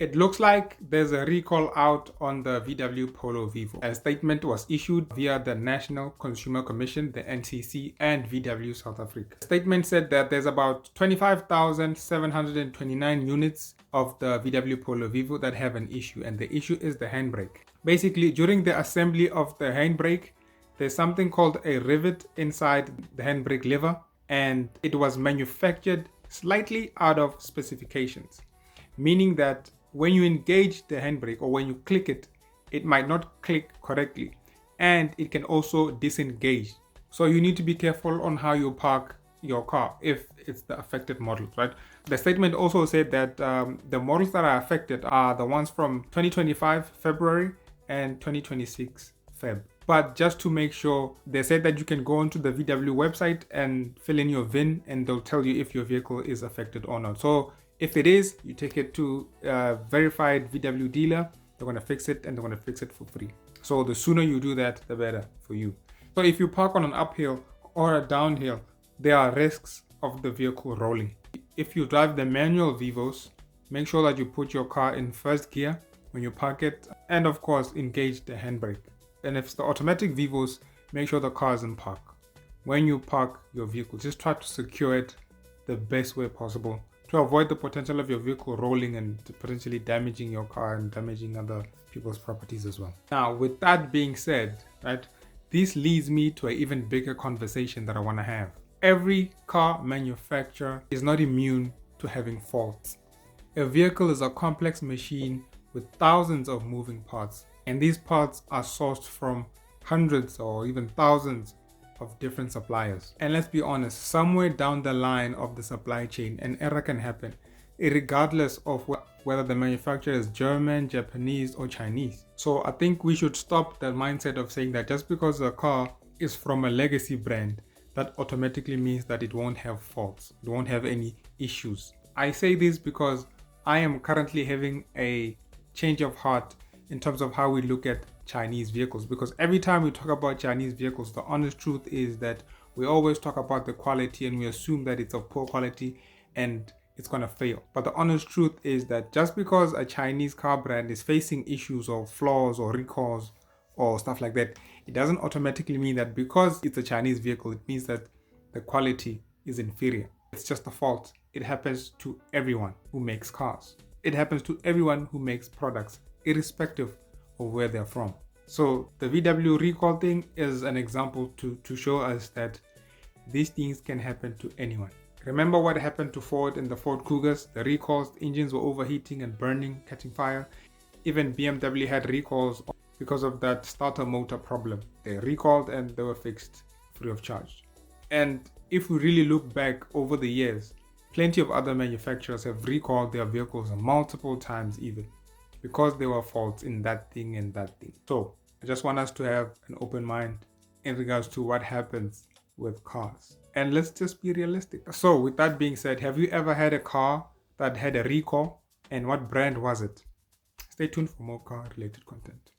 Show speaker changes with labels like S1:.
S1: It looks like there's a recall out on the VW Polo Vivo. A statement was issued via the National Consumer Commission, the NCC, and VW South Africa. The statement said that there's about 25,729 units of the VW Polo Vivo that have an issue, and the issue is the handbrake. Basically, during the assembly of the handbrake, there's something called a rivet inside the handbrake lever, and it was manufactured slightly out of specifications, meaning that when you engage the handbrake or when you click it, it might not click correctly, and it can also disengage. So you need to be careful on how you park your car if it's the affected model, right? The statement also said that the models that are affected are the ones from 2025 February and 2026 Feb. But just to make sure, they said that you can go onto the VW website and fill in your VIN, and they'll tell you if your vehicle is affected or not. So if it is, you take it to a verified VW dealer. They're going to fix it, and they're going to fix it for free. So the sooner you do that, the better for you. So if you park on an uphill or a downhill, there are risks of the vehicle rolling. If you drive the manual Vivos, make sure that you put your car in first gear when you park it, and of course engage the handbrake. And if it's the automatic Vivos, make sure the car is in park. When you park your vehicle, just try to secure it the best way possible to avoid the potential of your vehicle rolling and potentially damaging your car and damaging other people's properties as well. Now, with that being said, right, this leads me to an even bigger conversation that I want to have. Every car manufacturer is not immune to having faults. A vehicle is a complex machine with thousands of moving parts, and these parts are sourced from hundreds or even thousands of different suppliers. And let's be honest, somewhere down the line of the supply chain, an error can happen, regardless of whether the manufacturer is German, Japanese, or Chinese. So I think we should stop that mindset of saying that just because a car is from a legacy brand, that automatically means that it won't have faults, it won't have any issues. I say this because I am currently having a change of heart in terms of how we look at Chinese vehicles, because every time we talk about Chinese vehicles, the honest truth is that we always talk about the quality and we assume that it's of poor quality and it's going to fail. But the honest truth is that just because a Chinese car brand is facing issues or flaws or recalls or stuff like that, it doesn't automatically mean that because it's a Chinese vehicle, it means that the quality is inferior. It's just a fault. It happens to everyone who makes cars. It happens to everyone who makes products, irrespective of where they're from. So the VW recall thing is an example to show us that these things can happen to anyone. Remember what happened to Ford in the Ford Cougars? The recalls, the engines were overheating and burning, catching fire. Even BMW had recalls because of that starter motor problem. They recalled and they were fixed free of charge. And if we really look back over the years, plenty of other manufacturers have recalled their vehicles multiple times even, because there were faults in that thing and that thing. So I just want us to have an open mind in regards to what happens with cars. And let's just be realistic. So with that being said, have you ever had a car that had a recall, and what brand was it? Stay tuned for more car related content.